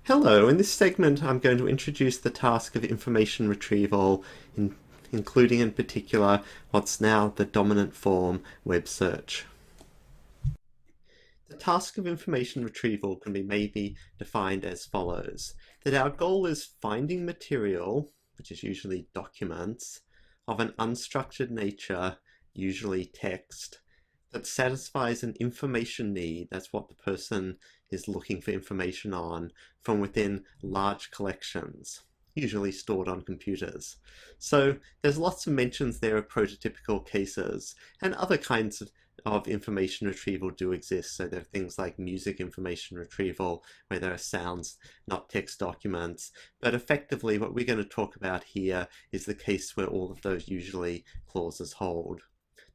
Hello, in this segment I'm going to introduce the task of information retrieval, including in particular what's now the dominant form, web search. The task of information retrieval can be maybe defined as follows: that our goal is finding material, which is usually documents, of an unstructured nature, usually text, that satisfies an information need, that's what the person is looking for information on, from within large collections, usually stored on computers. So there's lots of mentions there of prototypical cases, and other kinds of information retrieval do exist. So there are things like music information retrieval, where there are sounds, not text documents. But effectively, what we're going to talk about here is the case where all of those usually clauses hold.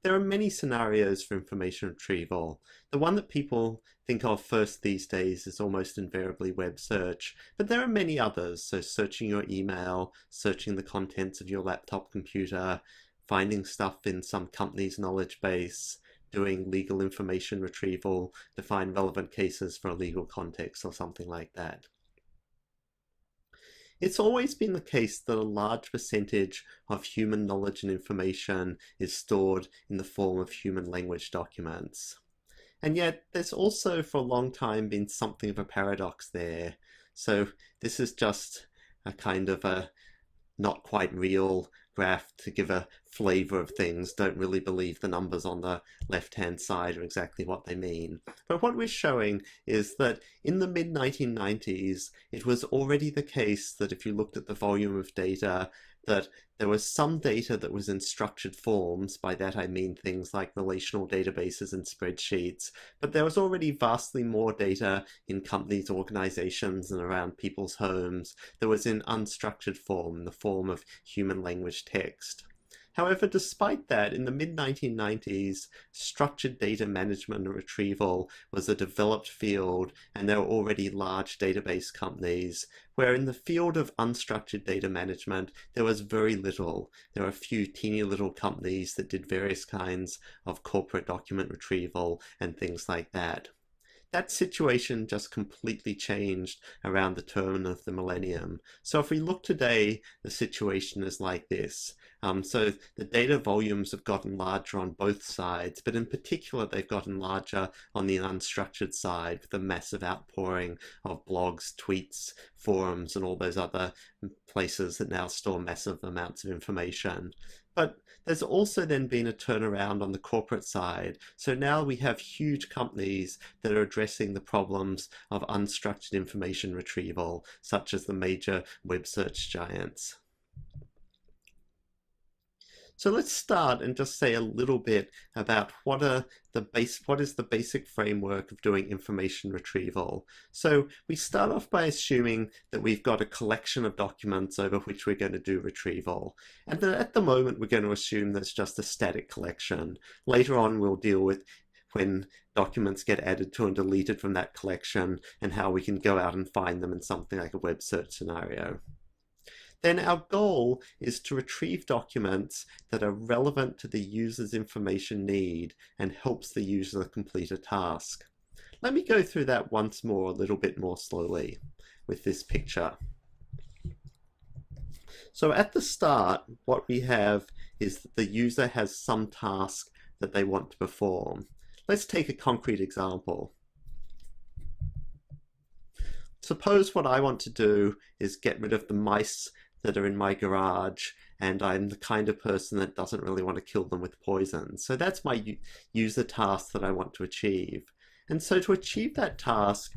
There are many scenarios for information retrieval. The one that people think of first these days is almost invariably web search, but there are many others. So searching your email, searching the contents of your laptop computer, finding stuff in some company's knowledge base, doing legal information retrieval to find relevant cases for a legal context or something like that. It's always been the case that a large percentage of human knowledge and information is stored in the form of human language documents. And yet there's also for a long time been something of a paradox there. So this is just a kind of a not quite real graph to give a flavor of things. Don't really believe the numbers on the left-hand side are exactly what they mean. But what we're showing is that in the mid-1990s, it was already the case that if you looked at the volume of data, that there was some data that was in structured forms. By that I mean things like relational databases and spreadsheets, but there was already vastly more data in companies, organizations, and around people's homes that was in unstructured form, in the form of human language text. However, despite that, in the mid-1990s, structured data management and retrieval was a developed field, and there were already large database companies, where in the field of unstructured data management, there was very little. There were a few teeny little companies that did various kinds of corporate document retrieval and things like that. That situation just completely changed around the turn of the millennium. So if we look today, the situation is like this. So the data volumes have gotten larger on both sides, but in particular, they've gotten larger on the unstructured side with the massive outpouring of blogs, tweets, forums, and all those other places that now store massive amounts of information. But there's also then been a turnaround on the corporate side. So now we have huge companies that are addressing the problems of unstructured information retrieval, such as the major web search giants. So let's start and just say a little bit about what is the basic framework of doing information retrieval. So we start off by assuming that we've got a collection of documents over which we're going to do retrieval. And then at the moment, we're going to assume that's just a static collection. Later on, we'll deal with when documents get added to and deleted from that collection and how we can go out and find them in something like a web search scenario. Then our goal is to retrieve documents that are relevant to the user's information need and helps the user complete a task. Let me go through that once more a little bit more slowly with this picture. So at the start, what we have is that the user has some task that they want to perform. Let's take a concrete example. Suppose what I want to do is get rid of the mice that are in my garage, and I'm the kind of person that doesn't really want to kill them with poison. So that's my user task that I want to achieve. And so to achieve that task,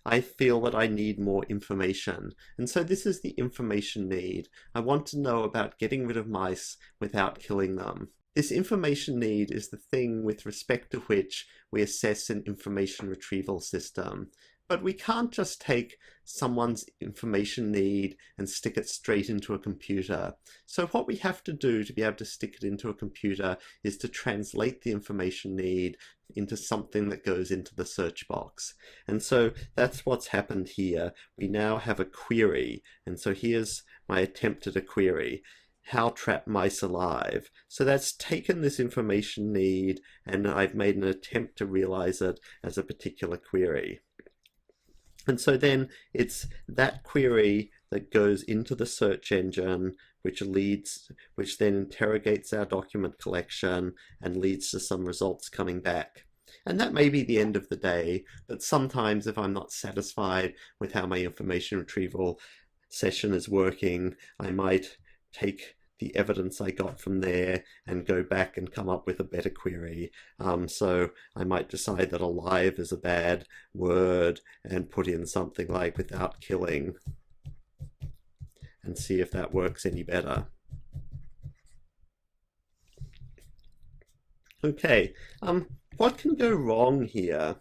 I feel that I need more information. And so this is the information need. I want to know about getting rid of mice without killing them. This information need is the thing with respect to which we assess an information retrieval system. But we can't just take someone's information need and stick it straight into a computer. So what we have to do to be able to stick it into a computer is to translate the information need into something that goes into the search box. And so that's what's happened here. We now have a query. And so here's my attempt at a query. How trap mice alive. So that's taken this information need and I've made an attempt to realize it as a particular query. And so then it's that query that goes into the search engine, which then interrogates our document collection and leads to some results coming back. And that may be the end of the day, but sometimes if I'm not satisfied with how my information retrieval session is working, I might take the evidence I got from there and go back and come up with a better query. So I might decide that alive is a bad word and put in something like without killing and see if that works any better. Okay, what can go wrong here?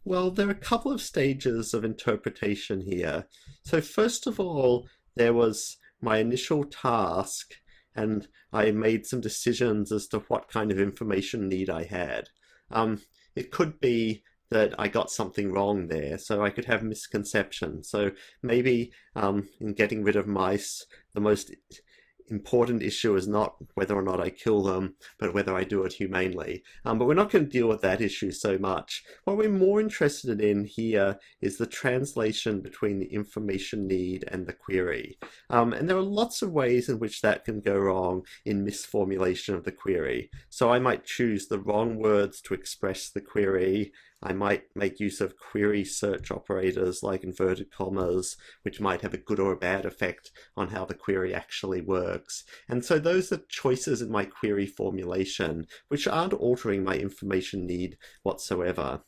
Well, there are a couple of stages of interpretation here. So first of all, there was my initial task, and I made some decisions as to what kind of information need I had. It could be that I got something wrong there, so I could have misconceptions. So maybe in getting rid of mice, the most important issue is not whether or not I kill them, but whether I do it humanely. But we're not going to deal with that issue so much. What we're more interested in here is the translation between the information need and the query. And there are lots of ways in which that can go wrong in misformulation of the query. So I might choose the wrong words to express the query. I might make use of query search operators like inverted commas, which might have a good or a bad effect on how the query actually works. And so those are choices in my query formulation, which aren't altering my information need whatsoever.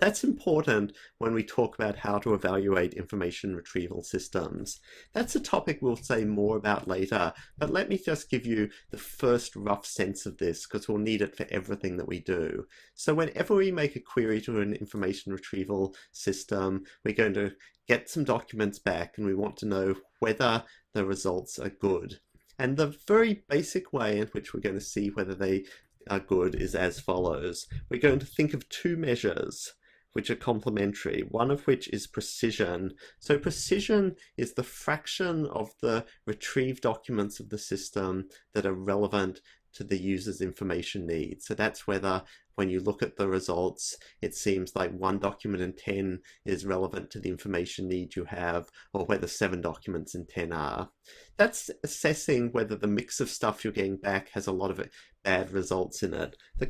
That's important when we talk about how to evaluate information retrieval systems. That's a topic we'll say more about later, but let me just give you the first rough sense of this because we'll need it for everything that we do. So whenever we make a query to an information retrieval system, we're going to get some documents back and we want to know whether the results are good. And the very basic way in which we're going to see whether they are good is as follows. We're going to think of two measures which are complementary, one of which is precision. So precision is the fraction of the retrieved documents of the system that are relevant to the user's information needs. So that's whether when you look at the results, it seems like 1 document in 10 is relevant to the information need you have, or whether 7 documents in 10 are. That's assessing whether the mix of stuff you're getting back has a lot of bad results in it. The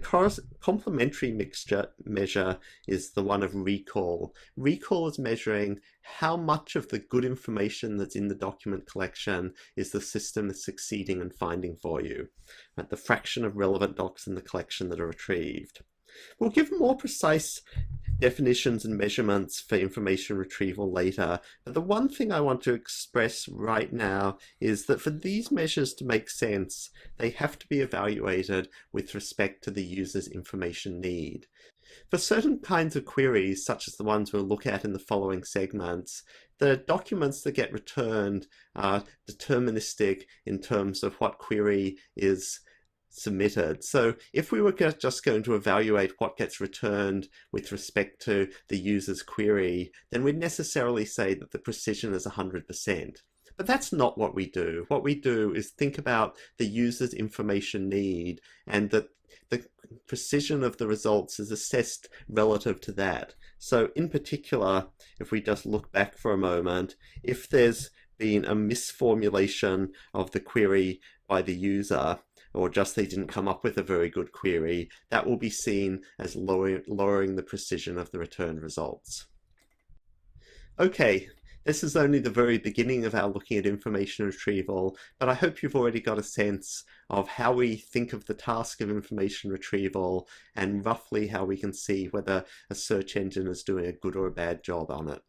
complementary measure is the one of recall. Recall is measuring how much of the good information that's in the document collection is the system succeeding in finding for you. Right? The fraction of relevant docs in the collection that are retrieved. We'll give more precise definitions and measurements for information retrieval later, but the one thing I want to express right now is that for these measures to make sense, they have to be evaluated with respect to the user's information need. For certain kinds of queries, such as the ones we'll look at in the following segments, the documents that get returned are deterministic in terms of what query is submitted. So if we were just going to evaluate what gets returned with respect to the user's query, then we'd necessarily say that the precision is 100%. But that's not what we do. What we do is think about the user's information need and that the precision of the results is assessed relative to that. So in particular, if we just look back for a moment, if there's been a misformulation of the query by the user, or just they didn't come up with a very good query, that will be seen as lowering the precision of the returned results. Okay, this is only the very beginning of our looking at information retrieval, but I hope you've already got a sense of how we think of the task of information retrieval and roughly how we can see whether a search engine is doing a good or a bad job on it.